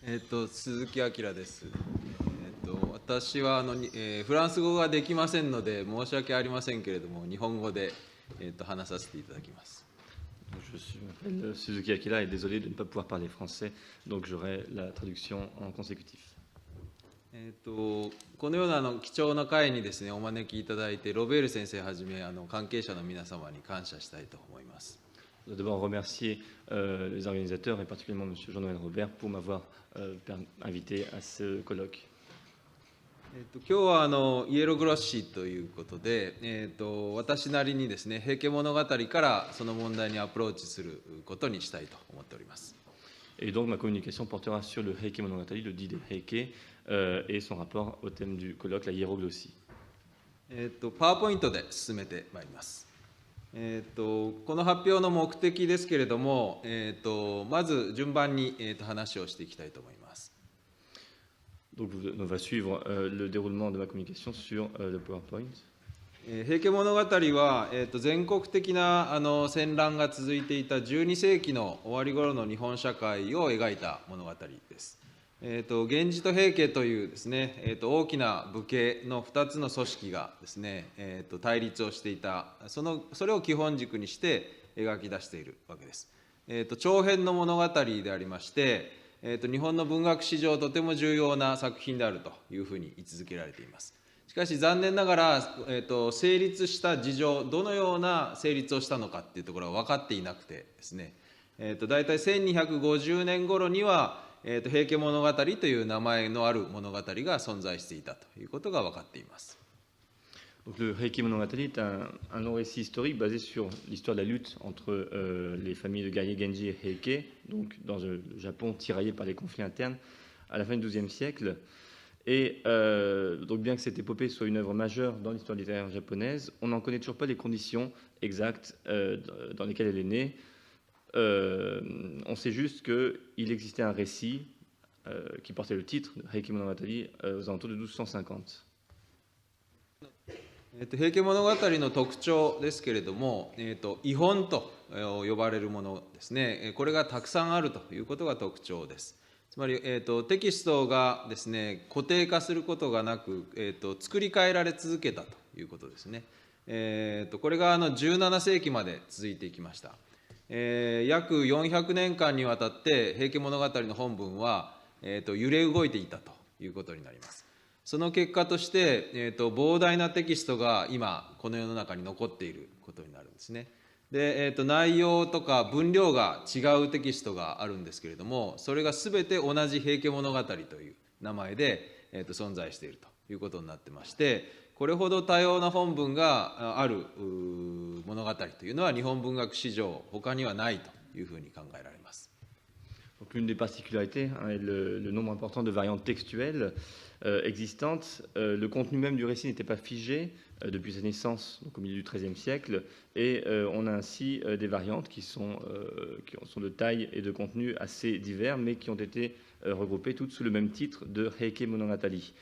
鈴木明です。私はフランス語ができませんので、申し訳ありませんけれども、日本語で、話させていただきます。Je m'appelle Suzuki Akira et désolé de ne pas pouvoir parler français, donc j'aurai la traduction en consécutif. このような貴重な会にですね、お招きいただいて、ロベール先生はじめ関係者の皆様に感謝したいと思います。Je dois d'abord remercier les organisateurs et particulièrement M. Jean-Noël Robert pour m'avoir invité à ce colloque. 今日はイエログロッシーということで、私なりにですね、平家物語からその問題にアプローチすることにしたいと思っております。Et donc ma communication portera sur le Heike Monogatari, le dit des Heike, et son rapport au thème du colloque, la hiéroglossie. パワーポイントで進めてまいります。この発表の目的ですけれども、まず順番に話をしていきたいと思います。Donc on va suivre le déroulement de ma communication sur le PowerPoint. 平家物語は、全国的な戦乱が続いていた12世紀の終わり頃の日本社会を描いた物語です。源氏と平家というですね、大きな武家の2つの組織がですね、対立をしていた、それを基本軸にして描き出しているわけです。長編の物語でありまして、日本の文学史上とても重要な作品であるというふうに位置づけられています。しかし残念ながら、成立した事情、どのような成立をしたのかっていうところは分かっていなくてですね、大体1250年頃には、平家物語という名前のある物語が存在していたということが分かっています。Donc, le Heike Monogatari est un long récit historique basé sur l'histoire de la lutte entre les familles de guerriers Genji et Heike, donc dans le Japon tiraillé par les conflits internes à la fin du XIIe siècle. Et donc bien que cette épopée soit une œuvre majeure dans l'histoire littéraire japonaise, on n'en connaît toujours pas les conditions exactes dans lesquelles elle est née. On sait juste qu'il existait un récit qui portait le titre de Heike Monogatari aux alentours de 1250. 平家物語の特徴ですけれども、遺本と呼ばれるものですね、これがたくさんあるということが特徴です。つまり、テキストがですね、固定化することがなく、作り変えられ続けたということですね。これが17世紀まで続いていきました。約400年間にわたって平家物語の本文は、揺れ動いていたということになります。その結果として、膨大なテキストが今この世の中に残っていることになるんですね。で、内容とか分量が違うテキストがあるんですけれども、それがすべて同じ平家物語という名前で、存在しているということになってまして、これほど多様な本文がある物語というのは日本文学史上他にはないというふうに考えられます。Donc, l'une des particularités est le nombre important de variantes textuelles existantes. Le contenu même du récit n'était pas figé depuis sa naissance, donc au milieu du XIIIe siècle, et on a ainsi des variantes qui sont de taille et de contenu assez divers, mais qui ont été regroupées toutes sous le même titre de Heike Monogatari.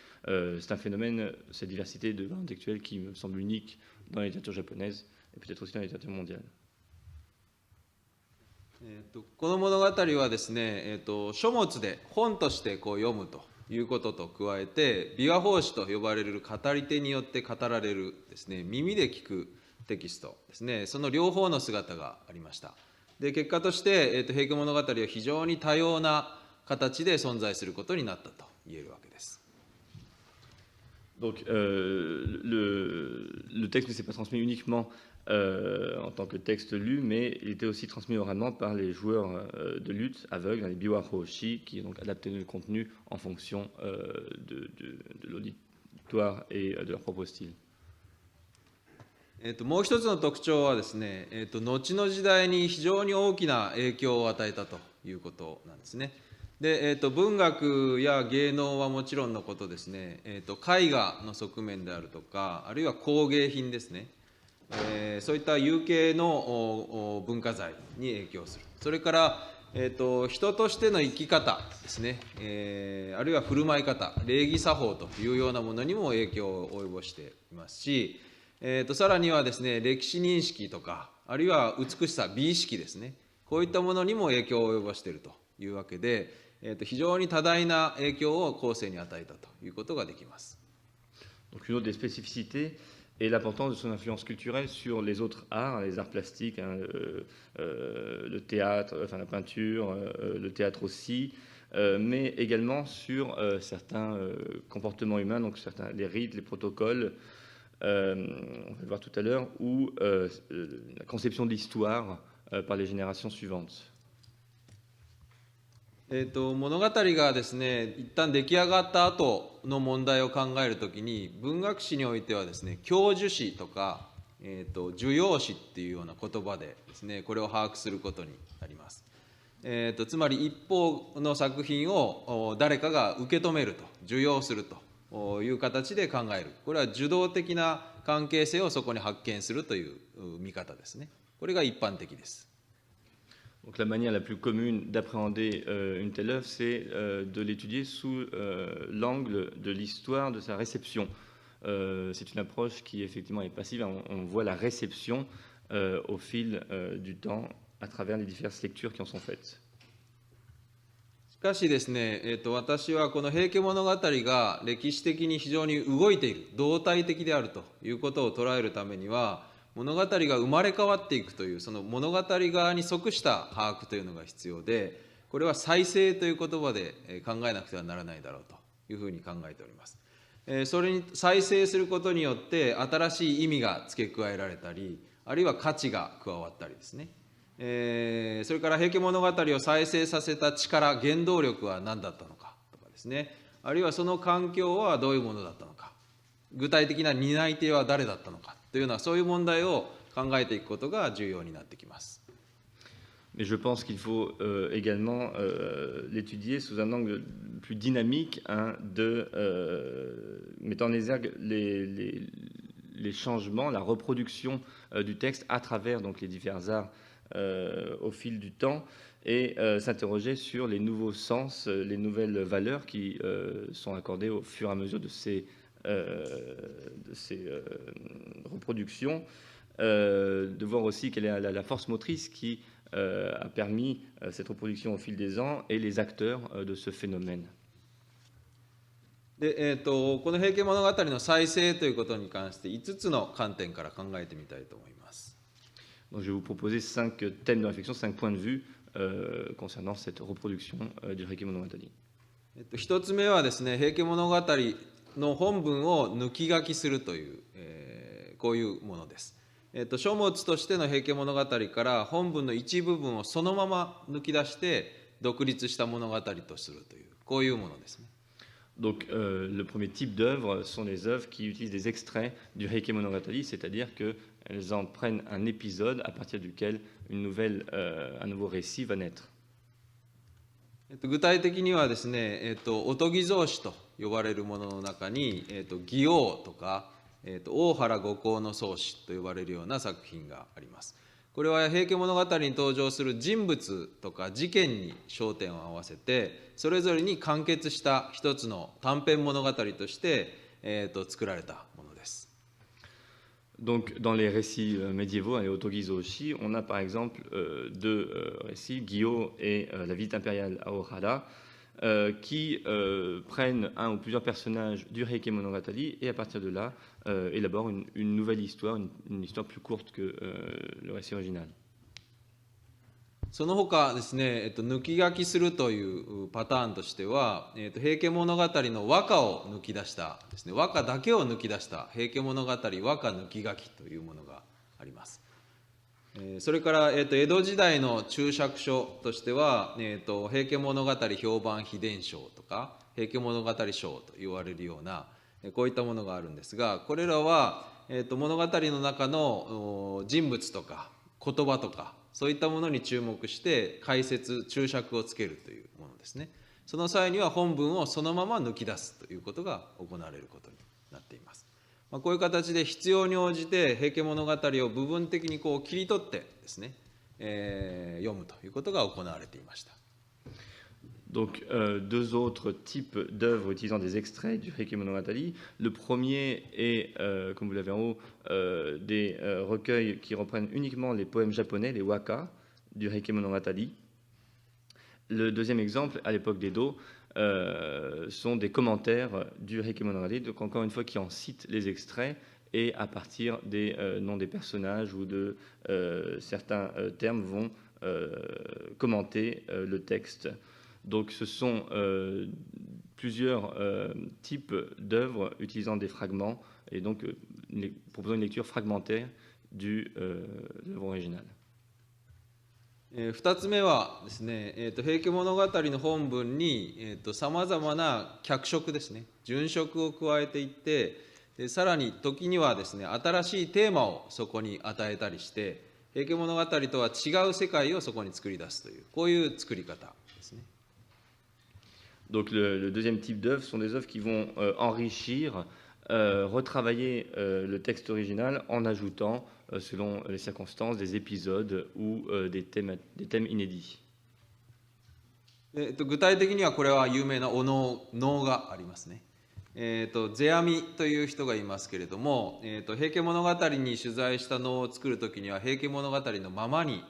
C'est un phénomène, cette diversité de variantes textuelles qui me semble unique dans la littérature japonaise et peut-être aussi dans la littérature mondiale. この物語はですね、書物で本としてこう読むということと加えて、琵琶法師と呼ばれる語り手によって語られるですね、耳で聞くテキストですね、その両方の姿がありました。で、結果として、平家物語は非常に多様な形で存在することになったと言えるわけです。Donc, le texte ne s'est pas transmis uniquement en tant que texte lu, mais il était aussi transmis oralement par les joueurs de lutte aveugles, les biwa hoshi, qui donc adaptaient le contenu en fonction de l'auditoire et de leur propre style. もう一つの特徴はですね、後の時代に非常に大きな影響を与えたということなんですね。で、文学や芸能はもちろんのことですね、絵画の側面であるとか、あるいは工芸品ですね、そういった有形の文化財に影響する。それから、人としての生き方ですね、あるいは振る舞い方、礼儀作法というようなものにも影響を及ぼしていますし、さらにはですね、歴史認識とか、あるいは美しさ、美意識ですね、こういったものにも影響を及ぼしているというわけで、非常に多大な影響を後世に与えたということができます。Donc une autre des spécificités est l'importance de son influence culturelle sur les autres arts, les arts plastiques, hein, le théâtre, enfin la peinture, le théâtre aussi, mais également sur certains comportements humains, donc certains, les rites, les protocoles, on va le voir tout à l'heure, ou la conception de l'histoire par les générations suivantes. 物語がですね、一旦出来上がった後の問題を考えるときに、文学史においてはですね、教授史とか、受容史っていうような言葉でですね、これを把握することになります。つまり一方の作品を誰かが受け止めると、受容するという形で考える。これは受動的な関係性をそこに発見するという見方ですね。これが一般的です。Donc la manière la plus commune d'appréhender une telle œuvre, c'est de l'étudier sous l'angle de l'histoire de sa réception. C'est une approche qui effectivement est passive. On voit la réception au fil du temps à travers les diverses lectures qui en sont faites. しかしですね、私はこの平家物語が歴史的に非常に動いている、動体的であるということを捉えるためには、物語が生まれ変わっていくという、その物語側に即した把握というのが必要で、これは再生という言葉で考えなくてはならないだろうというふうに考えております。それに再生することによって新しい意味が付け加えられたり、あるいは価値が加わったりですね。それから平家物語を再生させた力、原動力は何だったのかとかですね、あるいはその環境はどういうものだったのか、具体的な担い手は誰だったのかというような、そういう問題を考えていくことが重要になってきます。Mais je pense qu'il faut également l'étudier sous un angle plus dynamique, hein, mettant en exergue les changements, la reproduction du texte à travers donc, les divers arts au fil du temps, et s'interroger sur les nouveaux sens, les nouvelles valeurs qui sont accordées au fur et à mesure de ces reproductions, de voir aussi quelle est la force motrice qui a permis cette reproduction au fil des ans et les acteurs de ce phénomène. でこの平家物語の再生ということに関して5つの観点から考えてみたいと思います。Donc, je vais vous proposer 5 thèmes de réflexion, 5 points de vue concernant cette reproduction du Heike Monogatari. 1つ目はですね、平家物語の本文を抜き書きするという、こういうものです。書物としての平家物語から本文の一部分をそのまま抜き出して独立した物語とするという、こういうものですね。Donc, le premier type d'œuvres sont les œuvres qui utilisent des extraits du Heike Monogatari, c'est-à-dire qu'elles en prennent un épisode à partir duquel un nouveau récit va naître. 具体的にはですね、おとぎ草子と呼ばれるものの中に、妓王とか、大原五行の草子と呼ばれるような作品があります。これは平家物語に登場する人物とか事件に焦点を合わせて、それぞれに完結した一つの短編物語として、作られたものです。Donc, dans les récits médiévaux, les Otogi-zoshi, on a par exemple deux récits, Gyō et la visite impériale à Ohara, qui prennent un ou plusieurs personnages du Heike Monogatari et à partir de là élaborent une nouvelle histoire, une histoire plus courte que le récit original. その他ですね、抜き書きするというパターンとしては、平家物語の和歌を抜き出したですね、和歌だけを抜き出した平家物語和歌抜き書きというものがあります。それから、江戸時代の注釈書としては、平家物語評判秘伝書とか平家物語書と言われるようなこういったものがあるんですが、これらは、物語の中の人物とか言葉とかそういったものに注目して解説注釈をつけるというものですね。その際には本文をそのまま抜き出すということが行われることになっています。こういう形で必要に応じて平家物語を部分的にこう切り取ってですね、読むということが行われていました。Donc, deux autres types d'œuvres utilisant des extraits du Heike Monogatari. Le premier est, comme vous l'avez en haut, des recueils qui reprennent uniquement les poèmes japonais, les waka, du Heike Monogatari. Le deuxième exemple, à l'époque d'Edo, sont des commentaires du Heike Monogatari, donc encore une fois qui en citent les extraits, et à partir des noms des personnages ou de certains termes vont commenter le texte. Donc ce sont plusieurs types d'œuvres utilisant des fragments et donc proposant une lecture fragmentaire de l'œuvre originale. 2つ目はですね、平家物語の本文にさまざまな脚色ですね、順色を加えていって、さらに時にはですね、新しいテーマをそこに与えたりして、平家物語とは違う世界をそこに作り出すという、こういう作り方ですね。Donc le deuxième type d'œuvres sont des œuvres qui vont enrichir, retravailler le texte original en ajoutant, selon les circonstances, des épisodes ou des thèmes inédits. 具体的にはこれは有名なお能がありますね。世阿弥という人がいますけれども、平家物語に取材した能を作るときには平家物語のままに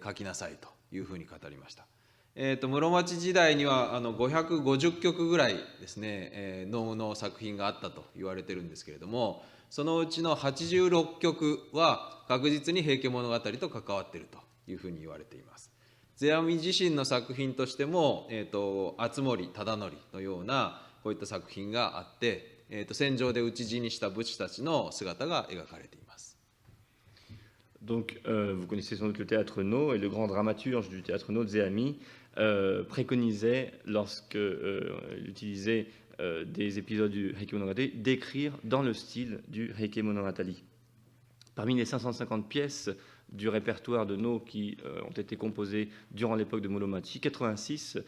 書きなさいというふうに語りました。室町時代には550曲ぐらいですね、能の作品があったと言われてるんですけれども、そのうちの86曲は確実に平家物語と関わっているというふうに言われています。世阿弥自身の作品としても、敦盛忠則のようなこういった作品があって、戦場で討ち死にした武士たちの姿が描かれています。Donc, vous connaissez sans doute le théâtre No, et le grand dramaturge du théâtre No, Zeami, préconisait, lorsqu'il utilisait des épisodes du Heike Monogatari, d'écrire dans le style du Heike Monogatari. Parmi les 550 pièces du répertoire de No qui ont été composées durant l'époque de Muromachi, 86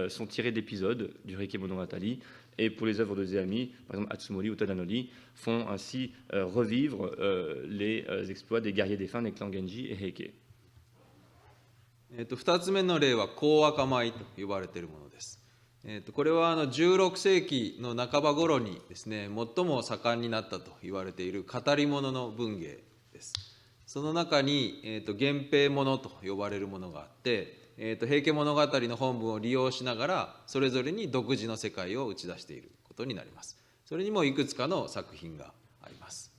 sont tirées d'épisodes du Heike Monogatari. Et pour les œuvres de Zeami, par exemple Atsumori ou Tadanori, font ainsi revivre les exploits des guerriers défunts des clans Genji et Heike. 2つ目の例は講赤舞と呼ばれているものです。これは16世紀の半ば頃にですね、最も盛んになったと言われている語り物の文芸です。その中に源平物と呼ばれるものがあって、平家物語の本文を利用しながらそれぞれに独自の世界を打ち出していることになります。それにもいくつかの作品があります。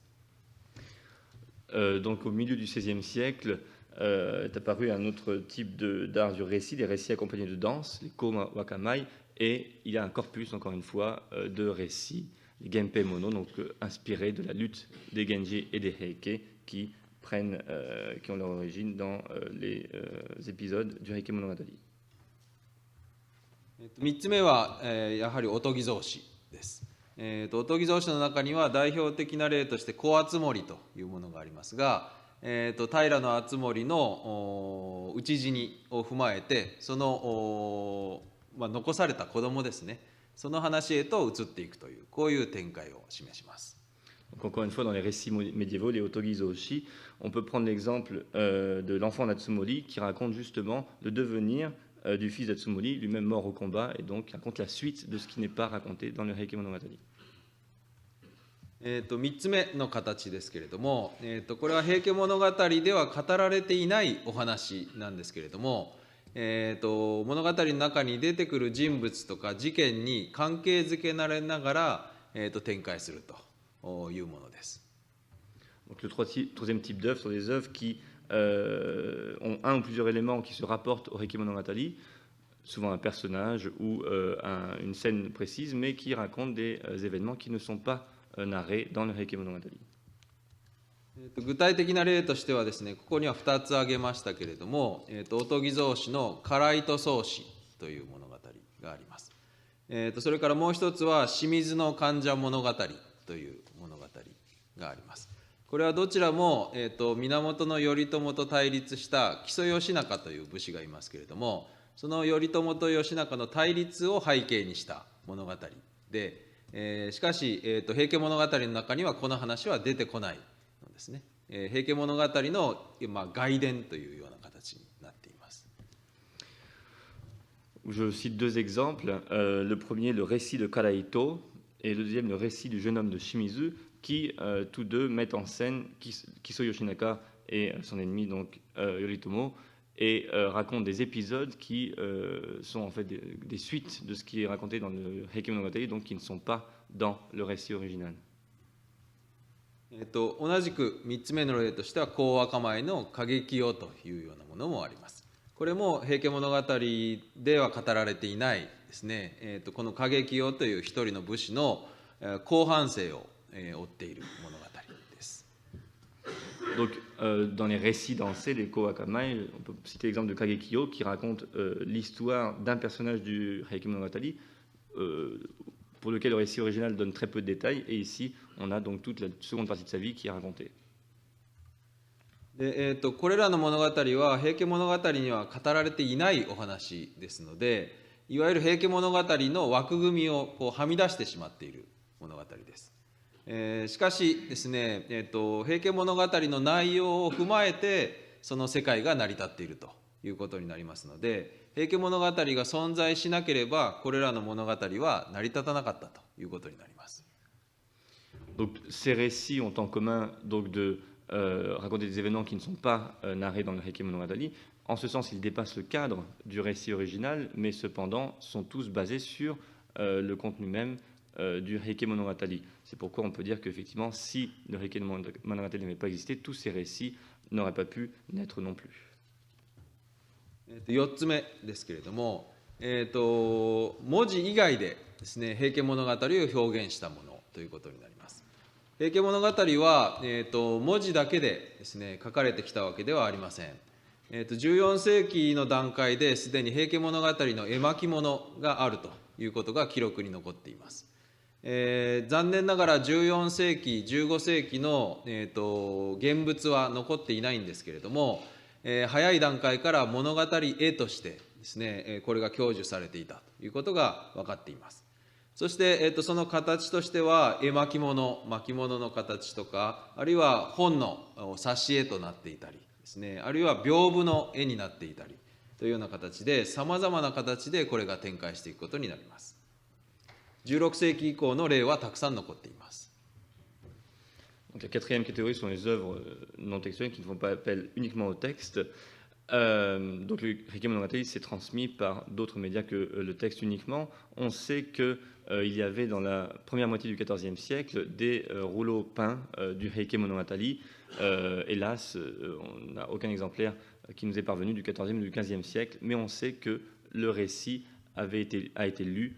Donc au milieu du XVIe siècle est apparu un autre type d'art du récit, des récits accompagnés de danse, les ko-wakamai, et il y a un corpus, encore une fois, de récits, les genpei mono, donc inspirés de la lutte des Genji et des Heike, qui ont leur origine dans les épisodes du Heike Monogatari. 3つ目はやはりおとぎ草子です。おとぎ草子の中には代表的な例として小敦盛というものがありますが、平敦盛の討ち死にを踏まえてその、残された子供ですね、その話へと移っていくというこういう展開を示します。Donc encore une fois, dans les récits médiévaux, les Otogi-zoshi, on peut prendre l'exemple de l'enfant d'Atsumori qui raconte justement le devenir du fils d'Atsumori, lui-même mort au combat, et donc raconte la suite de ce qui n'est pas raconté dans le Heike Monogatari. 3つ目の形ですけれども、これは平家物語では語られていないお話なんですけれども、物語の中に出てくる人物とか事件に関係づけられながら、展開すると。Donc le troisième type d'œuvre sont des œuvres qui ont un ou plusieurs éléments qui se rapportent au Heike Monogatari, souvent un personnage ou une scène précise, mais qui racontent des événements qui ne sont pas narrés dans le Heike Monogatari. 具体的な例としてはですね、ここには2つ挙げましたけれども、おとぎ草子の唐糸草子という物語があります。それからもう一つは清水の患者物語という物語があります。これはどちらも、源頼朝と対立した木曽義仲という武士がいますけれども、その頼朝と義仲の対立を背景にした物語で、しかし、平家物語の中にはこの話は出てこないのですね。平家物語の、外伝というような形になっています。Je cite deux exemples. Le premier, le récit de Karaito, et le deuxième, le récit du jeune homme de Shimizu, qui tous deux mettent en scène Kiso Yoshinaka et son ennemi, donc Yoritomo, et raconte des épisodes qui sont en fait des suites de ce qui est raconté dans le Heike Monogatari, donc qui ne sont pas dans le récit original. 同じく3つ目の例としては、講赤米の過激よというようなものもあります。これも平家物語では語られていないですね、この過激よという一人の武士の後半生を追っている物語です。Donc, dans les récits dansés, les Kowakamai, on peut citer l'exemple de Kagekiyo qui raconte l'histoire d'un personnage du Heike Monogatari, pour lequel le récit original donne très peu de détails, et ici, on a donc toute la seconde partie de sa vie qui est racontée. でこれらの物語は平家物語には語られていないお話ですので、いわゆる平家物語の枠組みをはみ出してしまっている物語です。しかしですね、平家物語の内容を踏まえてその世界が成り立っているということになりますので、平家物語が存在しなければこれらの物語は成り立たなかったということになります。Donc, ces récits ont en commun donc de raconter des événements qui ne sont pas narrés dans le Heike Monogatari. En ce sens, ils dépassent le cadre du récit original, mais cependant sont tous basés sur le contenu même du Heike Monogatari. C'est pourquoi on peut dire qu'effectivement, si le Heike Monogatari n'avait pas existé, tous ces récits n'auraient pas pu naître non plus. 4つ目ですけれども、文字以外でですね、平家物語を表現したものということになります。平家物語は、文字だけでですね、書かれてきたわけではありません。14世紀の段階ですでに平家物語の絵巻物があるということが記録に残っています。残念ながら14世紀、15世紀の、現物は残っていないんですけれども、早い段階から物語絵としてですね、これが享受されていたということが分かっています。そして、その形としては絵巻物、巻物の形とか、あるいは本の挿絵となっていたりですね、あるいは屏風の絵になっていたりというような形で、さまざまな形でこれが展開していくことになります。16世紀以降の例はたくさん残っています。Donc, la quatrième catégorie sont les œuvres non textuelles qui ne font pas appel uniquement au texte. Donc, le Heike Monogatari s'est transmis par d'autres médias que le texte uniquement. On sait qu'il y avait dans la première moitié du XIVe siècle des rouleaux peints du Heike Monogatari. Hélas, on n'a aucun exemplaire qui nous est parvenu du XIVe ou du XVe siècle, mais on sait que le récit a été lu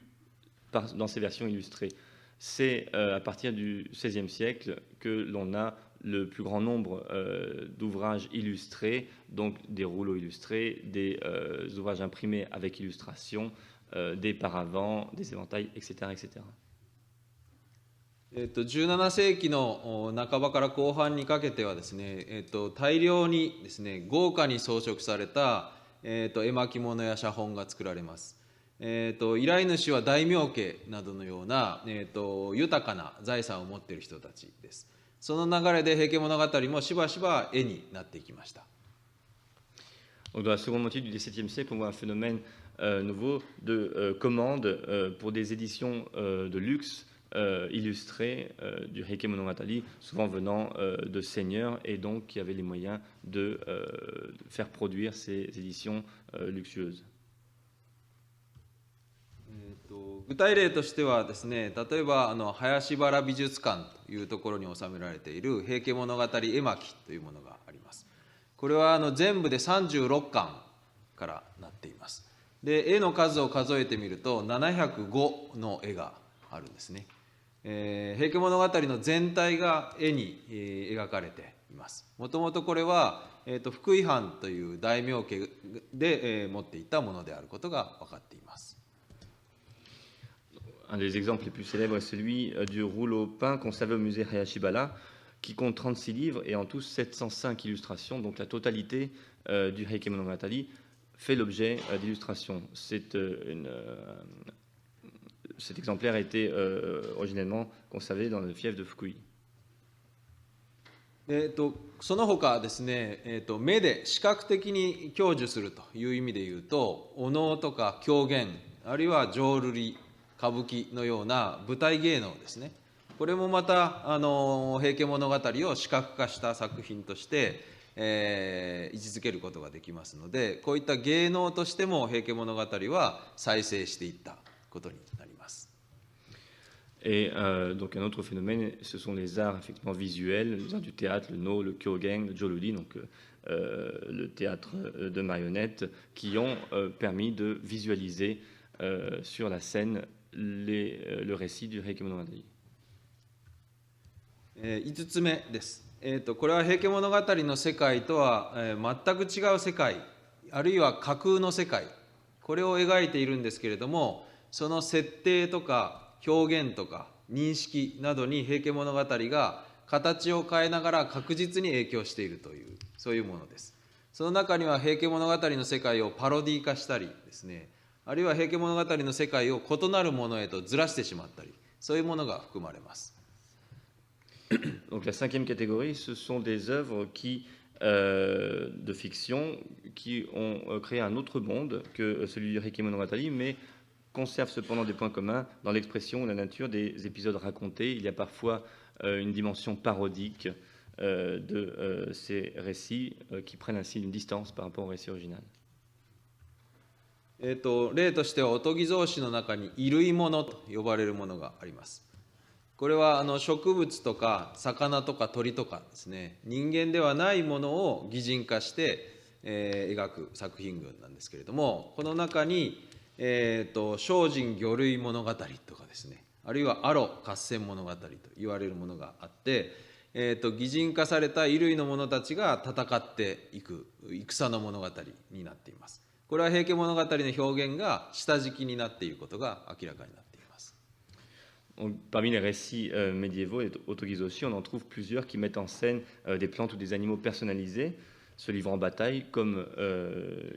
dans ces versions illustrées. C'est à partir du XVIe siècle que l'on a le plus grand nombre d'ouvrages illustrés, donc des rouleaux illustrés, des ouvrages imprimés avec illustration, des paravents, des éventails, etc. etc. 17世紀の半ばから後半にかけてはですね、大量にですね、豪華に装飾された、絵巻物や写本が作られます。依頼主は大名家などのような、豊かな財産を持っている人たちです。その流れで平家物語もしばしば絵になっていきました。Donc, dans la seconde moitié du XVIIe siècle, on voit un phénomène nouveau de commandes pour des éditions de luxe illustrées du Heike Monogatari, souvent venant de seigneurs et donc qui avaient les moyens de faire produire ces éditions luxueuses. 具体例としてはですね、例えば林原美術館というところに収められている平家物語絵巻というものがあります。これは全部で36巻からなっています。で、絵の数を数えてみると705の絵があるんですね。平家物語の全体が絵に描かれています。もともとこれは、福井藩という大名家で持っていたものであることが分かっています。Un des exemples les plus célèbres est celui du rouleau peint conservé au musée Hayashibara, qui compte 36 livres et en tout 705 illustrations. Donc la totalité du Heike Monogatari fait l'objet d'illustrations. Cet exemplaire a été originellement conservé dans le fief de Fukui. その他ですね、目で視覚的に享受するという意味でいうと、お能とか狂言、あるいは浄瑠璃、歌舞伎のような舞台芸能ですね。これもまた平家物語を視覚化した作品として、位置づけることができますので、こういった芸能としても平家物語は再生していったことになります。Et donc un autre phénomène, ce sont les arts effectivement visuels, les arts du théâtre, le no, le kyogen, le joludi, donc le théâtre de marionnettes, qui ont permis de visualiser sur la scène le récit du Heike Monogatari. 5つ目です。これは平家物語の世界とは全く違う世界、あるいは架空の世界、これを描いているんですけれども、その設定とか表現とか認識などに平家物語が形を変えながら確実に影響しているという、そういうものです。その中には平家物語の世界をパロディ化したりですね、あるいは平家物語の世界を異なるものへとずらしてしまったり、そういうものが含まれます。Donc la cinquième catégorie, ce sont des œuvres de fiction qui ont créé un autre monde que celui du Heike Monogatari, mais conservent cependant des points communs dans l'expression ou la nature des épisodes racontés. Il y a parfois une dimension parodique de ces récits qui prennent ainsi une distance par rapport au récit original. 例としては、おとぎ草子の中に衣類物と呼ばれるものがあります。これは植物とか魚とか鳥とかですね、人間ではないものを擬人化して、描く作品群なんですけれども、この中に、精進魚類物語とかですね、あるいはアロ合戦物語と言われるものがあって、擬人化された衣類の者たちが戦っていく戦の物語になっています。これは平家物語の表現が下敷きになっていることが明らかになっています。Parmi les récits médiévaux et otogizoshi, on en trouve plusieurs qui mettent en scène des plantes ou des animaux personnalisés, se livrant en bataille, comme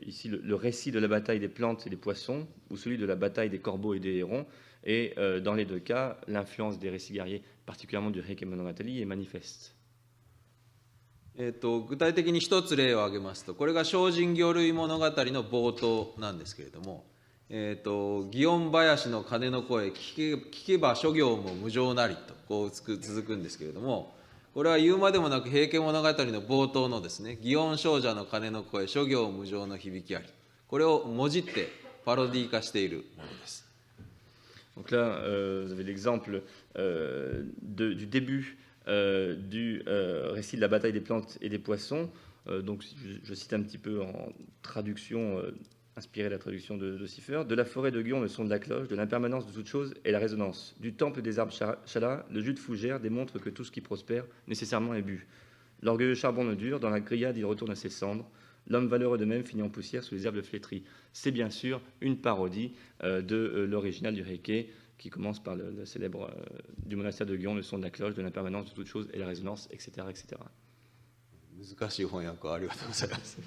ici le récit de la bataille des plantes et des poissons, ou celui de la bataille des corbeaux et des hérons. Et dans les deux cas, l'influence des récits guerriers, particulièrement du Heike Monogatari, est manifeste. 具体的に一つ例を挙げますと、これが精進魚類物語の冒頭なんですけれども、祇園林の鐘の声聞けば諸行も無常なりとこう続くんですけれども、これは言うまでもなく平家物語の冒頭のですね、祇園精舎の鐘の声諸行無常の響きあり、これをもじってパロディ化しているものです。Donc là, vous avez l'exemple du début du récit de la bataille des plantes et des poissons. Donc je cite un petit peu en traduction, inspiré de la traduction de Cipher. De la forêt de Guion, le son de la cloche, de l'impermanence de toute chose et la résonance. Du temple des arbres chalas, le jus de fougère démontre que tout ce qui prospère nécessairement est bu. L'orgueilleux charbon ne dure, dans la grillade il retourne à ses cendres. L'homme valeureux de même finit en poussière sous les herbes flétries. C'est bien sûr une parodie de l'original du Heike, qui commence par le célèbre du monastère de Guion, le son de la cloche, de l'impermanence de toute chose et la résonance, etc. etc. 難しい翻訳ありがとうございます。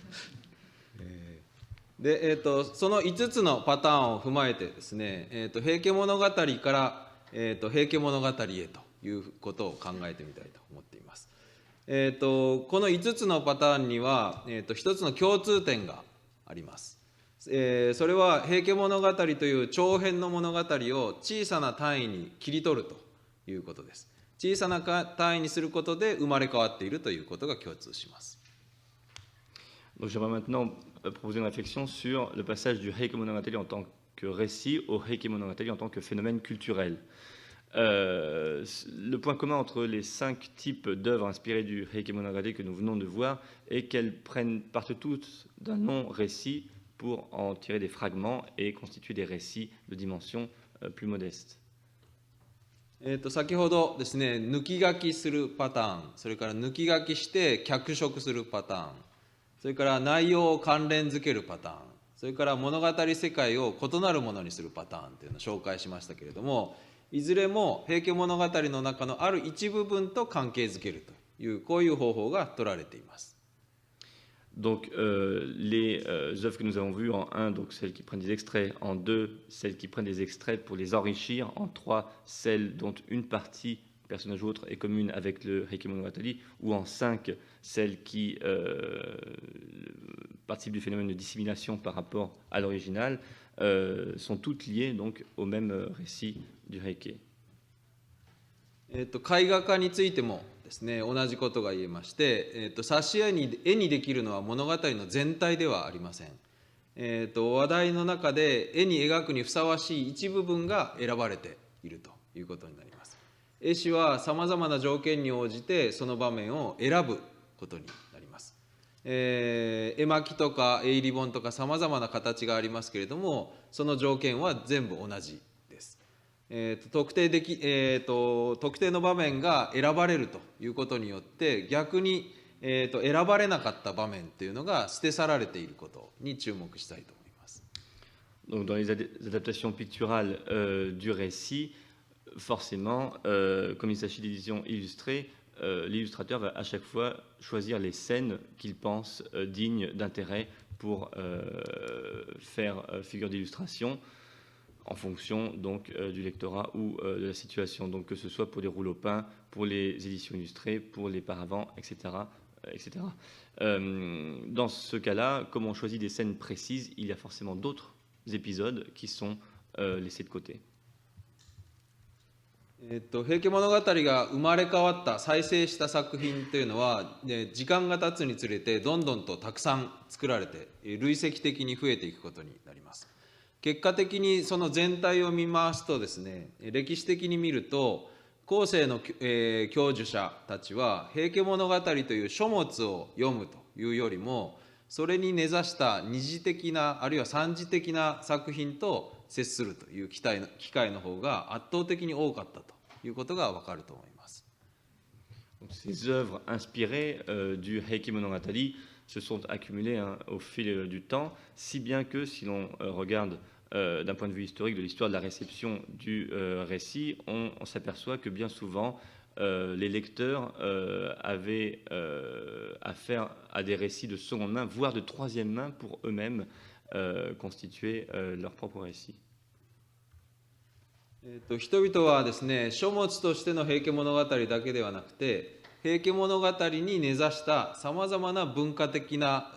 で、その5つのパターンを踏まえてですね、平家物語から、平家物語へということを考えてみたいと思っています。この5つのパターンには、1つの共通点があります。それは平家物語という長編の物語を小さな単位に切り取るということです。小さな単位にすることで生まれ変わっているということが共通します。Donc j'aimerais maintenant proposer une réflexion sur le passage du Heike Monogatari en tant que récit au Heike Monogatari en tant que phénomène culturel. Le point commun entre les 5 types d'œuvres inspirées du Heike Monogatari que nous venons de voir est qu'elles partent toutes d'un non-récit pour en tirer des fragments et constituer des récits de dimension plus modeste. 先ほどですね、抜き書きするパターン、それから抜き書きして脚色するパターン、それから内容を関連づけるパターン、それから物語世界を異なるものにするパターンというのを紹介しましたけれども、いずれも平家物語の中のある一部分と関係づけるという、こういう方法が取られています。Donc les œuvres que nous avons vues, en 1, donc celles qui prennent des extraits, en 2, celles qui prennent des extraits pour les enrichir, en 3, celles dont une partie, personnage ou autre, est commune avec le Heike Monogatari, ou en 5, celles qui participent du phénomène de dissémination par rapport à l'original, sont toutes liées donc au même récit du Heike. 絵画家についてもですね、同じことが言えまして、挿絵にできるのは物語の全体ではありません。話題の中で絵に描くにふさわしい一部分が選ばれているということになります。絵師はさまざまな条件に応じてその場面を選ぶことになります。絵巻とか絵入り本とかさまざまな形がありますけれども、その条件は全部同じです。特定の場面が選ばれるということによって、逆に、選ばれなかった場面というのが捨て去られていることに注目したいと思います。Donc, dans les adaptations picturales du récit, forcément, comme il s'agit d'éditions illustrées, l'illustrateur va à chaque fois choisir les scènes qu'il pense dignes d'intérêt pour faire figure d'illustration en fonction donc du lectorat ou de la situation, donc que ce soit pour les rouleaux peints, pour les éditions illustrées, pour les paravents, etc. etc. Dans ce cas-là, comme on choisit des scènes précises, il y a forcément d'autres épisodes qui sont laissés de côté. 平家物語が生まれ変わった再生した作品というのは、時間が経つにつれてどんどんとたくさん作られて累積的に増えていくことになります。結果的にその全体を見回すとですね、歴史的に見ると後世の、教授者たちは平家物語という書物を読むというよりも、それに根ざした二次的なあるいは三次的な作品と接するという機会の方が圧倒的に多かったということがわかると思います。Ces œuvres inspirées du Heike Monogatari se sont accumulées au fil du temps, si bien que si l'on regarde d'un point de vue historique de l'histoire de la réception du récit, on s'aperçoit que bien souvent les lecteurs avaient affaire à des récits de seconde main, voire de troisième main pour eux-mêmes constituer leur propre récit. 人々はですね、書物としての平家物語だけではなくて、平家物語に根ざしたさまざまな文化的な、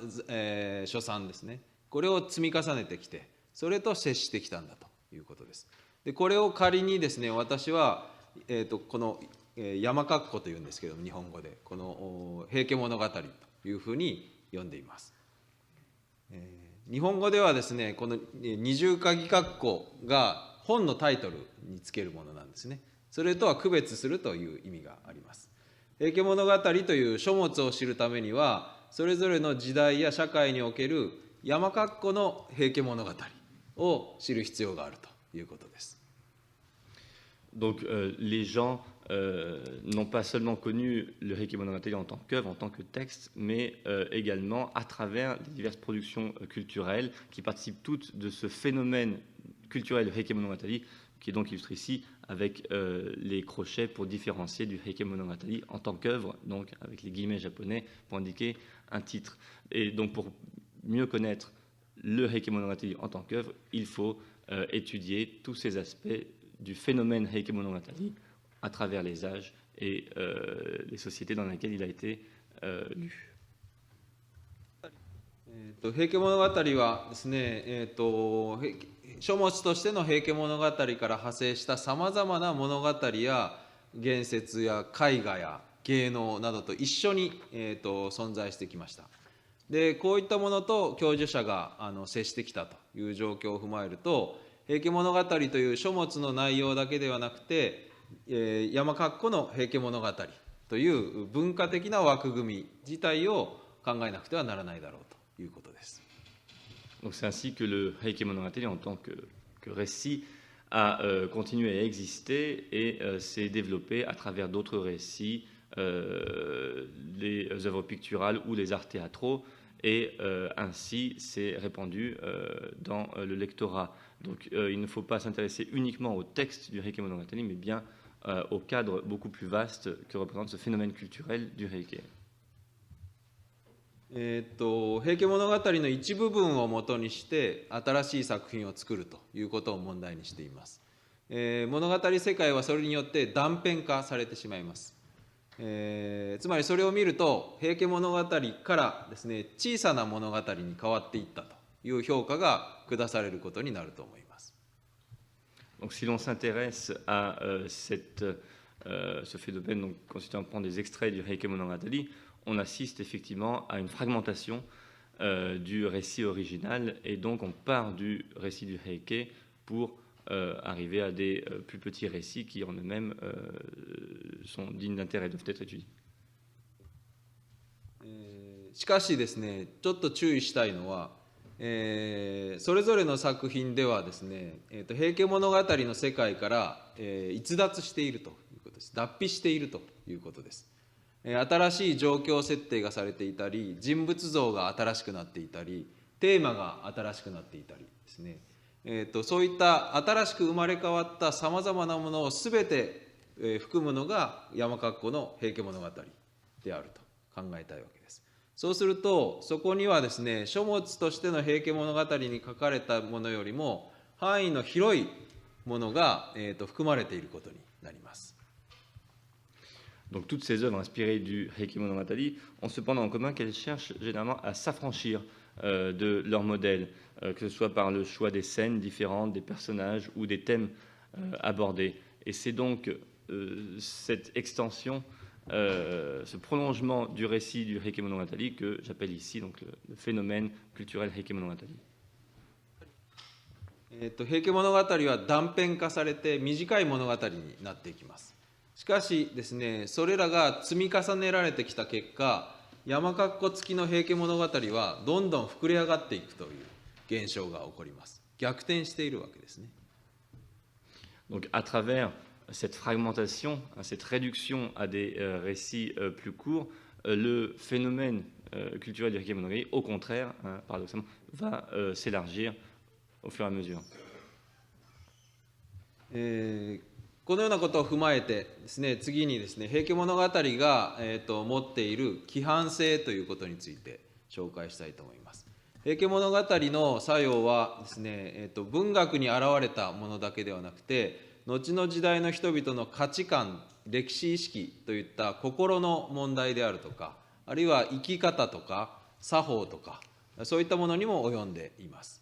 書産ですね、これを積み重ねてきて、それと接してきたんだということです。でこれを仮にですね、私は、この山括弧というんですけども、日本語でこの平家物語というふうに読んでいます。日本語ではですね、この二重鍵括弧が本のタイトルにつけるものなんですね。それとは区別するという意味があります。平家物語という書物を知るためには、それぞれの時代や社会における山括弧の平家物語を知る必要があるということです。Donc les gens n'ont pas seulement connu le Heike Monogatari en tant qu'œuvre, en tant que texte, mais également à travers les diverses productions culturelles qui participent toutes de ce phénomène culturel de Heike Monogatari, qui est donc illustré ici avec les crochets pour différencier du Heike Monogatari en tant qu'œuvre, donc avec les guillemets japonais pour indiquer un titre. Et donc pour mieux connaître le Heike Monogatari en tant qu'œuvre, il faut étudier tous ces aspects du phénomène Heike Monogatari à travers les âges et les sociétés dans lesquelles il a été lu. 平家物語はですね、書物としての平家物語から派生したさまざまな物語や言説や絵画や芸能などと一緒に、存在してきました。でこういったものと教授者が接してきたという状況を踏まえると、平家物語という書物の内容だけではなくて、山括弧の平家物語という文化的な枠組み自体を考えなくてはならないだろうということです。Donc c'est ainsi que le Heike Monogatari en tant que récit a continué à exister et s'est développé à travers d'autres récits, les œuvres picturales ou les arts théâtraux, et ainsi s'est répandu dans le lectorat. Donc il ne faut pas s'intéresser uniquement au texte du Heike Monogatari, mais bien au cadre beaucoup plus vaste que représente ce phénomène culturel du Heike. 平家物語の一部分をもとにして新しい作品を作るということを問題にしています。物語世界はそれによって断片化されてしまいます。つまりそれを見ると平家物語からですね、小さな物語に変わっていったという評価が下されることになると思います。Donc si l'on s'intéresse à cette ce phénomène donc, consistant à prendre des extraits du Heike Monogatari, on assiste effectivement à une fragmentation du récit original, et donc on part du récit du Heike pour arriver à des plus petits récits qui en eux-mêmes sont dignes d'intérêt, doivent être étudiés. しかしですね、ちょっと注意したいのは、それぞれの作品ではですね、平家物語の世界から、逸脱しているということです。脱皮しているということです。新しい状況設定がされていたり、人物像が新しくなっていたり、テーマが新しくなっていたりですね、そういった新しく生まれ変わったさまざまなものをすべて、含むのが山括弧の平家物語であると考えたいわけです。そうすると、そこにはですね、書物としての平家物語に書かれたものよりも、範囲の広いものが、含まれていることになります。Donc toutes ces œuvres inspirées du Heike Monogatari ont cependant en commun qu'elles cherchent généralement à s'affranchir de leur modèle, que ce soit par le choix des scènes différentes, des personnages ou des thèmes abordés. Et c'est donc cette extension, ce prolongement du récit du Heike Monogatari que j'appelle ici donc, le phénomène culturel Heike Monogatari. 平家物語は断片化されて短い物語になっていきます。しかしですね、それらが積み重ねられてきた結果、山括弧付きの平家物語はどんどん膨れ上がっていくという現象が起こります。逆転しているわけですね。Donc à travers cette fragmentation, cette réduction à des récits plus courts, le phénomène culturel du Heike Monogatari, au contraire, paradoxalement, va s'élargir au fur et à mesure. このようなことを踏まえてですね、次にですね、平家物語が、持っている規範性ということについて紹介したいと思います。平家物語の作用はですね、文学に現れたものだけではなくて、後の時代の人々の価値観、歴史意識といった心の問題であるとか、あるいは生き方とか作法とか、そういったものにも及んでいます。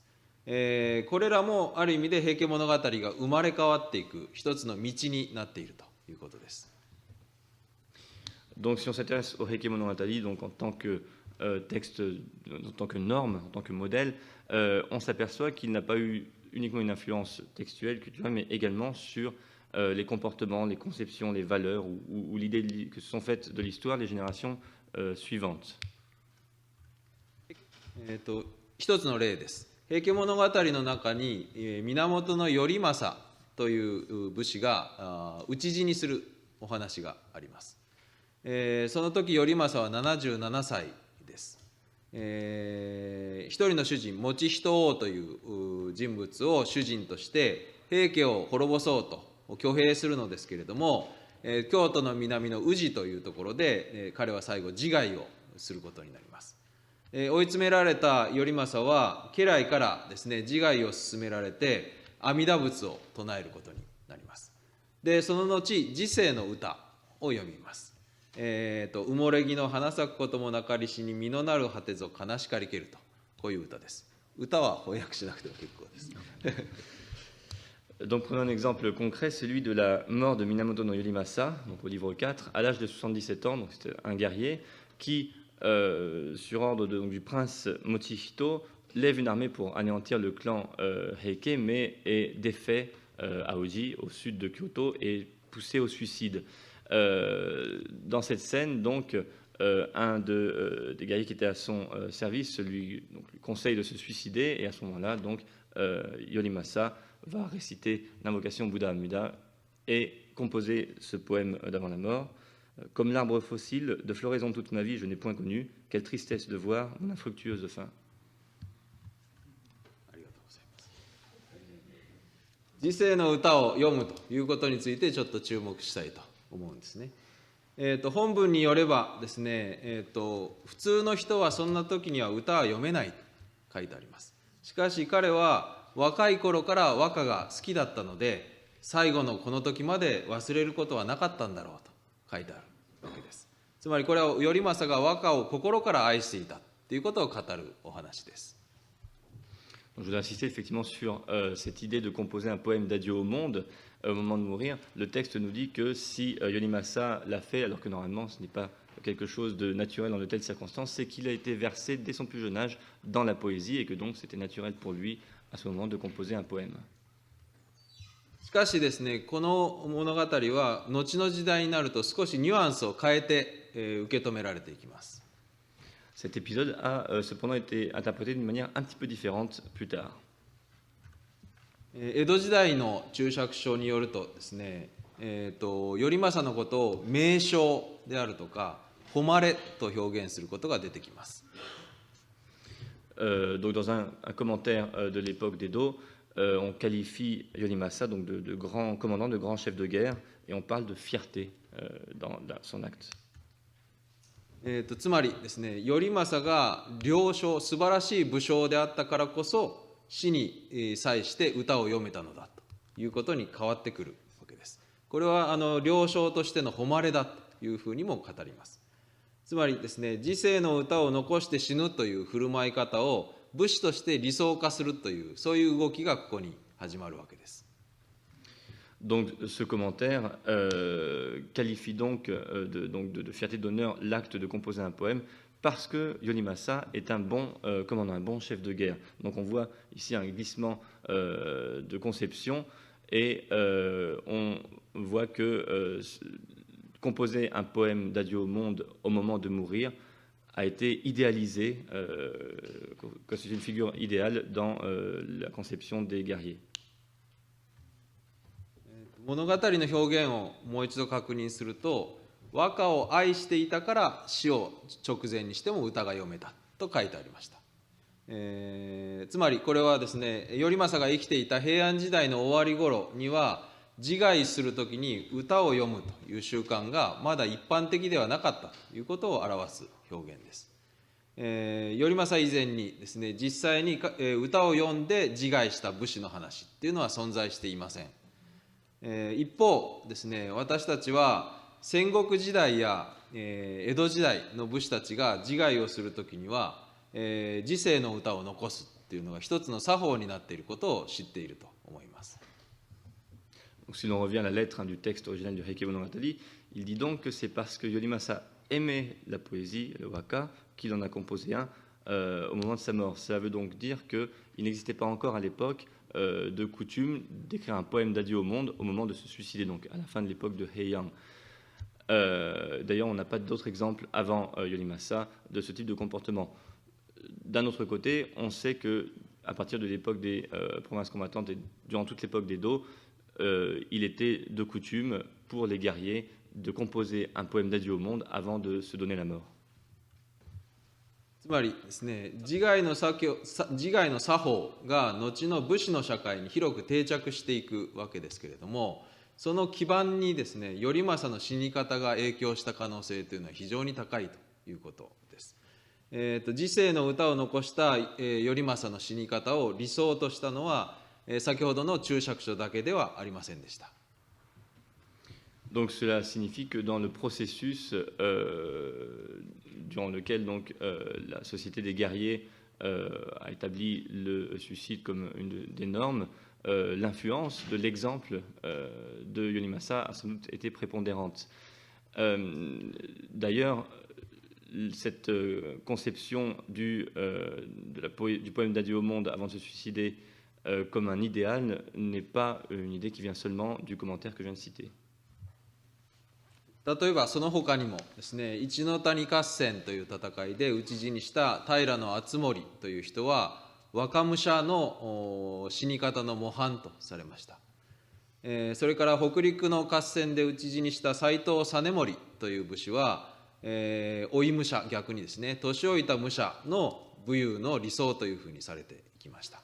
これらもある意味で平家物語が生まれ変わっていく一つの道になっているということです。Donc si on s'intéresse au Heike Monogatari donc en tant que texte, en tant que norme, en tant que modèle, on s'aperçoit qu'il n'a pas eu uniquement une influence textuelle, culturelle, mais également sur les comportements, les conceptions, les valeurs ou l'idée que se sont faites de l'histoire les générations suivantes. 一つの例です。平家物語の中に源頼政という武士が討ち死にするお話があります。その時頼政は77歳です。一人の主人、以仁王という人物を主人として平家を滅ぼそうと挙兵するのですけれども、京都の南の宇治というところで彼は最後自害をすることになります。追い詰められた頼政は家来からですね、自害を勧められて阿弥陀仏を唱えることになります。でその後時世の歌を読みます。埋もれ木の花咲くこともなかりしに実のなる果てぞ悲しかりけると、こういう歌です。歌は翻訳しなくても結構です。Donc prenons un exemple concret, celui de la mort de Minamoto no Yorimasa, donc au livre 4, à l'âge de 77 ans, donc c'était un guerrier qui sur ordre donc, du prince Mochihito, lève une armée pour anéantir le clan Heike, mais est défait à Oji, au sud de Kyoto, et poussé au suicide. Dans cette scène, donc, un des guerriers qui était à son service lui conseille de se suicider, et à ce moment-là, donc, Yorimasa va réciter l'invocation Bouddha Amida et composer ce poème d'avant la mort. Comme l'arbre fossile, de floraison toute ma vie, je n'ai point connu. Quelle tristesse de voir mon infructueuse fin. 時世の歌を読むということについてちょっと注目したいと思うんですね。本文によればですね、普通の人はそんな時には歌は読めないと書いてあります。しかし彼は若い頃から和歌が好きだったので、最後のこの時まで忘れることはなかったんだろうと書いてあるわけです。つまりこれは頼政が和歌を心から愛していたということを語るお話です。Je voudrais insister effectivement sur cette idée de composer un poème d'adieu au monde. au moment de mourir, le texte nous dit que si Yorimasa l'a fait, alors que normalement ce n'est pas quelque chose de naturel dans de telles circonstances, c'est qu'il a été versé dès son plus jeune âge dans la poésie et que donc c'était naturel pour lui à ce moment de composer un poème. しかしですね、この物語は後の時代になると少しニュアンスを変えて、受け止められていきます。 Cet épisode a cependant été interprété d'une manière un petit peu différente plus tard. 江戸時代の注釈書によるとですね、頼政のことを名称であるとか誉れと表現することが出てきます。 Donc dans un commentaire de l'époque d'Edo, on qualifie Yorimasa donc de grand commandant, de grand chef de guerre, et on parle de fierté dans son acte. つまりですね、頼政が良将、素晴らしい武将であったからこそ死に際して歌を詠めたのだということに変わってくるわけです。これは良将としての誉れだというふうにも語ります。つまりですね、時世の歌を残して死ぬという振る舞い方を武士として理想化するという、そういう動きがここに始まるわけです。 Donc ce commentaire qualifie donc de fierté d'honneur l'acte de composer un poème parce que Yorimasa est un bon commandant, un bon chef de guerre. Donc on voit ici un glissement de conception et on voit que composer un poème d'adieu au monde au moment de mourir a été idéalisé, que c'est une figure idéale dans la conception des guerriers. 物語の表現をもう一度確認すると、和歌を愛していたから死を直前にしても歌が読めたと書いてありました。つまりこれはですね、頼政が生きていた平安時代の終わり頃には自害するときに歌を読むという習慣がまだ一般的ではなかったということを表す表現です。頼政以前にですね、実際に歌を読んで自害した武士の話っていうのは存在していません。一方ですね、私たちは戦国時代や江戸時代の武士たちが自害をするときには時世の歌を残すっていうのが一つの作法になっていることを知っていると思います。 Donc, si l'on revient à la lettre du texte original du Heike Monogatari, il dit donc que c'est parce que Yorimasa aimait la poésie, le waka, qu'il en a composé un au moment de sa mort. Cela veut donc dire qu'il n'existait pas encore à l'époque de coutume d'écrire un poème d'adieu au monde au moment de se suicider, donc à la fin de l'époque de Heian. D'ailleurs, on n'a pas d'autres exemples avant Yorimasa de ce type de comportement. D'un autre côté, on sait qu'à partir de l'époque des provinces combattantes et durant toute l'époque d'Edo, il était de coutume pour les guerriers de composer un poème d'adieu au monde avant de se donner la mort. つまりですね、自害の作法が後の武士の社会に広く定着していくわけですけれども、その基盤にですね、頼政の死に方が影響した可能性というのは非常に高いということです。時世の歌を残した頼政の死に方を理想としたのは、先ほどの注釈書だけではありませんでした。 Donc cela signifie que dans le processus durant lequel donc, la société des guerriers a établi le suicide comme une des normes, l'influence de l'exemple de Yorimasa a sans doute été prépondérante. D'ailleurs, cette conception du poème d'adieu au monde avant de se suicider comme un idéal n'est pas une idée qui vient seulement du commentaire que je viens de citer. 例えばその他にもですね、一ノ谷合戦という戦いで討ち死にした平敦盛という人は若武者の死に方の模範とされました。それから北陸の合戦で討ち死にした斎藤実盛という武士は、老い武者、逆にですね、年老いた武者の武勇の理想というふうにされていきました。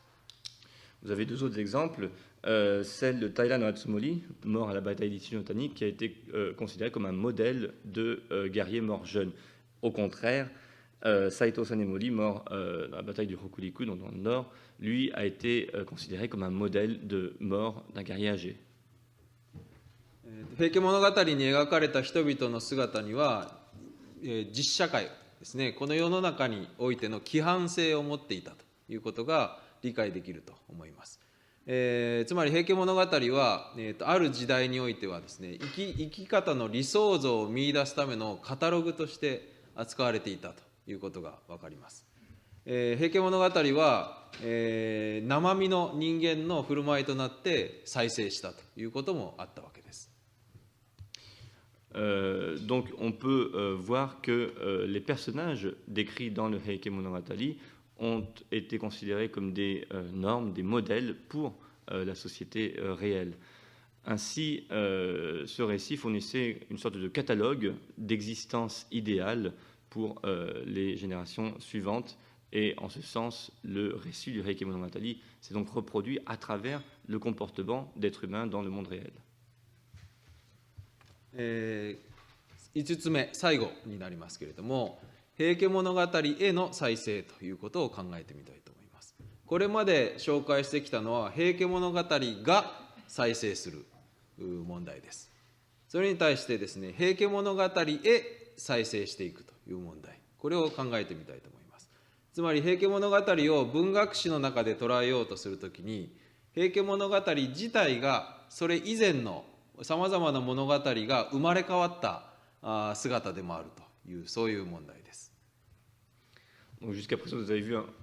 Vous avez deux autres exemples. Celle de Taira no Atsumori, mort à la bataille d'Ichi-no-Tani, qui a été considéré comme un modèle de guerrier mort jeune. Au contraire, Saito Sanemori, mort dans la bataille du Hokuriku, dans le nord, lui a été considéré comme un modèle de mort d'un guerrier âgé. 平家物語に描かれた人々の姿には、実社会ですね、この世の中においての規範性を持っていたということが理解できると思います。つまり平家物語は、ある時代においてはですね、生き方の理想像を見出すためのカタログとして扱われていたということが分かります。平家物語は、生身の人間の振る舞いとなって再生したということもあったわけです。Donc on peut voir que les personnages décrits dans le Heike Monogatari ont été considérés comme des normes, des modèles pour la société réelle. Ainsi, ce récit fournissait une sorte de catalogue d'existence idéale pour les générations suivantes. Et en ce sens, le récit du Heike Monogatari s'est donc reproduit à travers le comportement d'êtres humains dans le monde réel. 5つ目、最後になりますけれども、平家物語への再生ということを考えてみたいと思います。これまで紹介してきたのは、平家物語が再生する問題です。それに対してですね、平家物語へ再生していくという問題、これを考えてみたいと思います。つまり、平家物語を文学史の中で捉えようとするときに、平家物語自体がそれ以前のさまざまな物語が生まれ変わった姿でもあるという、そういう問題です。Jusqu'à présent,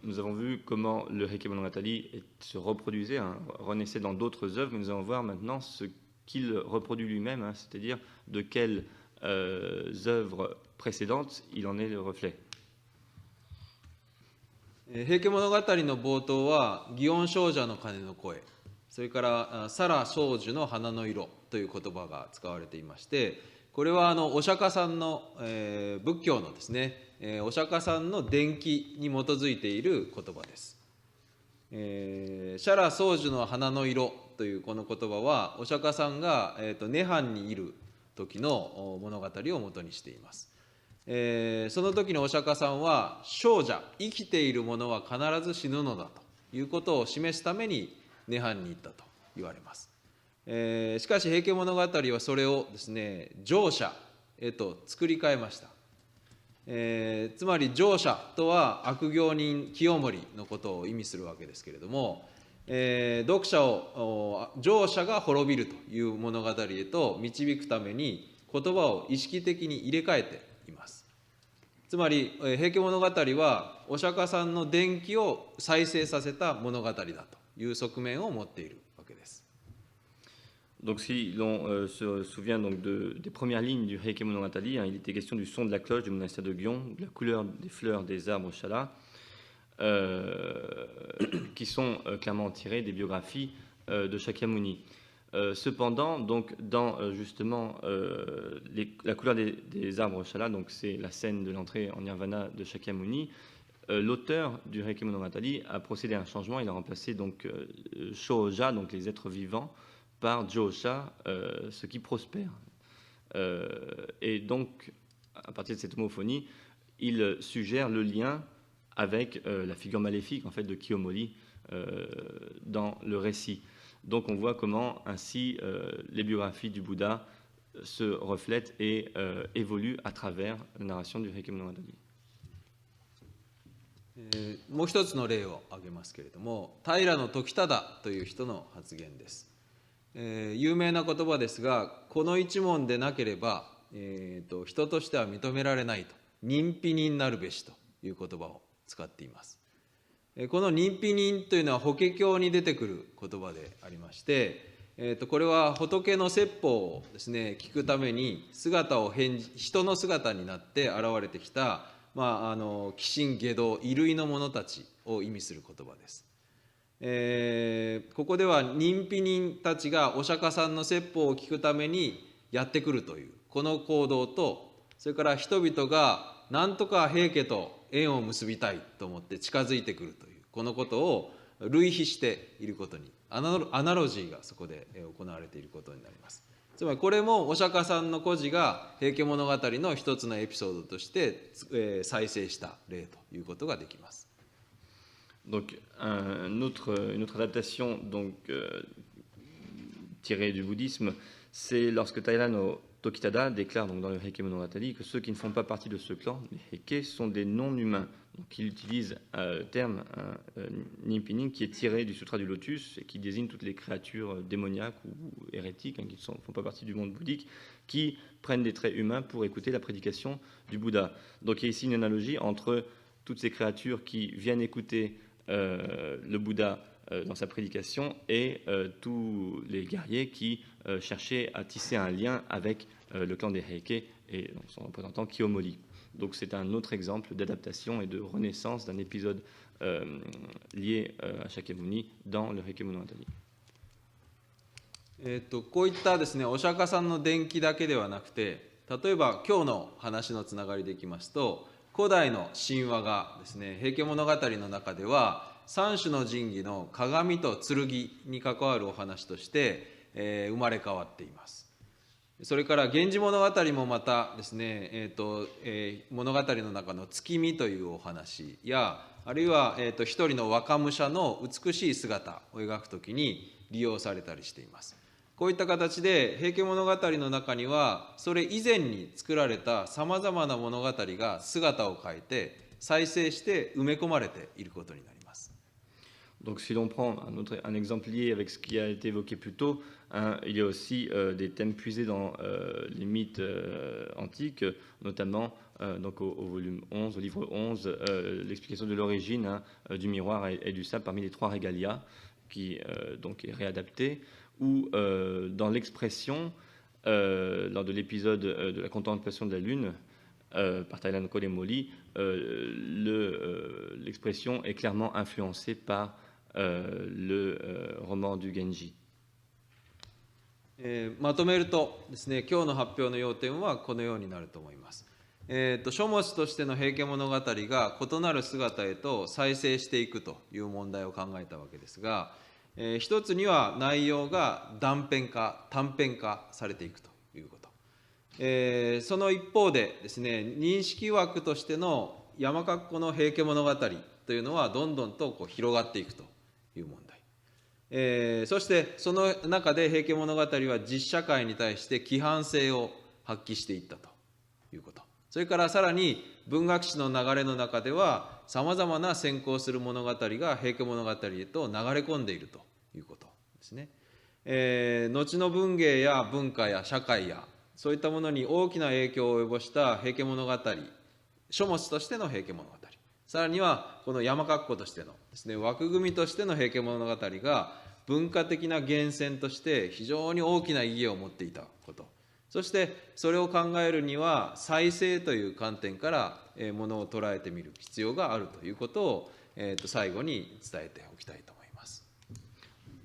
nous avons vu comment le Heike Monogatari se reproduisait, renaissait dans d'autres œuvres, mais nous allons voir maintenant ce qu'il reproduit lui-même, c'est-à-dire de quelles œuvres précédentes il en est le reflet. 平家物語の冒頭は、祇園精舎の鐘の声、それから沙羅少女の花の色という言葉が使われていまして、これはお釈迦さんの、仏教のですね、お釈迦さんの伝記に基づいている言葉です。沙羅少女の花の色というこの言葉は、お釈迦さんが涅槃にいる時の物語をもとにしています。その時のお釈迦さんは、生者、生きている者は必ず死ぬのだということを示すために涅槃に行ったと言われます。しかし平家物語はそれをですね、成者へと作り変えました。つまり成者とは悪行人清盛のことを意味するわけですけれども、読者を成者が滅びるという物語へと導くために言葉を意識的に入れ替えています。つまり平家物語はお釈迦さんの伝記を再生させた物語だという側面を持っているわけです。Donc si l'on se souvient donc des premières lignes du Heike Monogatari, il était question du son de la cloche du monastère de Gion, de la couleur des fleurs des arbres Shala, qui sont clairement tirées des biographies de Shakyamuni. Cependant, donc, dans justement la couleur des arbres Shala, donc c'est la scène de l'entrée en Nirvana de Shakyamuni, l'auteur du Heike Monogatari a procédé à un changement. Il a remplacé donc Shoja, donc les êtres vivants, par Josha, ce qui prospère. Et donc, à partir de cette homophonie, il suggère le lien avec la figure maléfique en fait, de Kiyomori dans le récit. Donc on voit comment ainsi les biographies du Bouddha se reflètent et évoluent à travers la narration du Heike Monogatari. もう一つの例を挙げますけれども、平時忠という人の発言です。有名な言葉ですが、この一問でなければ、人としては認められないと、認否人なるべしという言葉を使っています。この認否人というのは法華経に出てくる言葉でありまして、これは仏の説法をですね、聞くために人の姿になって現れてきた、鬼神外道、異類の者たちを意味する言葉です。ここでは認否人たちがお釈迦さんの説法を聞くためにやってくるというこの行動と、それから人々がなんとか平家と縁を結びたいと思って近づいてくるというこのことを類比していることに、アナロジーがそこで行われていることになります。つまりこれもお釈迦さんの故事が平家物語の一つのエピソードとして再生した例ということができます。Donc, une autre adaptation donc, tirée du bouddhisme, c'est lorsque Taira no Tokitada déclare donc dans le Heike Monogatari que ceux qui ne font pas partie de ce clan, les Heike, sont des non-humains. Donc il utilise le terme Nipining qui est tiré du Sutra du Lotus et qui désigne toutes les créatures démoniaques ou hérétiques qui ne font pas partie du monde bouddhique, qui prennent des traits humains pour écouter la prédication du Bouddha. Donc il y a ici une analogie entre toutes ces créatures qui viennent écouter le Bouddha dans sa prédication et tous les guerriers qui cherchaient à tisser un lien avec le clan des Heike et donc son représentant Kiyomori. Donc c'est un autre exemple d'adaptation et de renaissance d'un épisode lié à Shakyamuni dans le Heike Monogatari. こういったですね、お釈迦さんの伝記だけではなくて、例えば今日の話のつながりでいきますと、古代の神話がですね、平家物語の中では三種の神器の鏡と剣に関わるお話として、生まれ変わっています。それから源氏物語もまたですね、物語の中の月見というお話や、あるいは、一人の若武者の美しい姿を描くときに利用されたりしています。こういった形で平家物語の中にはそれ以前に作られたさまざまな物語が姿を変えて再生して埋め込まれていることになります。Donc si l'on prend un exemple lié avec ce qui a été évoqué plus tôt, il y a aussi des thèmes puisés dans les mythes antiques, notamment donc au volume 11, au livre 11, l'explication de l'origine du miroir et du sable parmi les trois régalia, qui donc est réadapté, ou dans l'expression, lors de l'épisode de la contemplation de la Lune, par Thailand Kolemoli, l'expression est clairement influencée par le roman du Genji. まとめるとですね、今日の発表の要点はこのようになると思います。書物としての平家物語が異なる姿へと再生していくという問題を考えたわけですが、一つには内容が断片化、短編化されていくということ。その一方でですね、認識枠としての山格好の平家物語というのはどんどんとこう広がっていくという問題。そしてその中で平家物語は実社会に対して規範性を発揮していったということ。それからさらに文学史の流れの中ではさまざまな先行する物語が平家物語へと流れ込んでいるということですね。後の文芸や文化や社会やそういったものに大きな影響を及ぼした平家物語、書物としての平家物語、さらにはこの山格好としてのですね、枠組みとしての平家物語が文化的な源泉として非常に大きな意義を持っていたこと、そしてそれを考えるには再生という観点からものを捉えてみる必要があるということを最後に伝えておきたいと思います。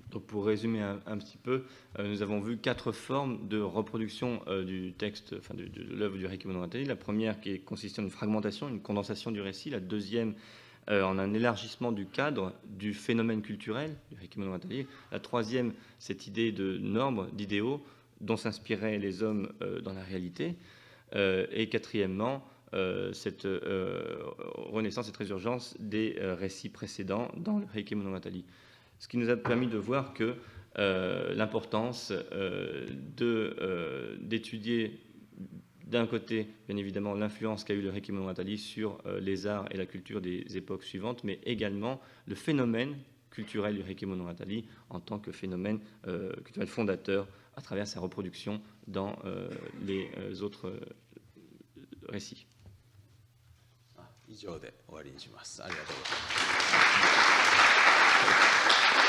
Donc pour résumer un petit peu, nous avons vu 4 formes de reproduction du texte, enfin de l'œuvre du Heike Monogatari. La première qui consiste en une fragmentation, une condensation du récit. La deuxième en un élargissement du cadre du phénomène culturel du Heike Monogatari. La troisième, cette idée de normes, d'idéaux dont s'inspiraient les hommes dans la réalité. Et quatrièmement, cette renaissance, cette résurgence des récits précédents dans le Heike Monogatari. Ce qui nous a permis de voir que l'importance d'étudier d'un côté, bien évidemment, l'influence qu'a eu le Heike Monogatari sur les arts et la culture des époques suivantes, mais également le phénomène culturel du Heike Monogatari en tant que phénomène culturel fondateur à travers sa reproduction dans les autres récits. 以上で終わりにします。ありがとうございます。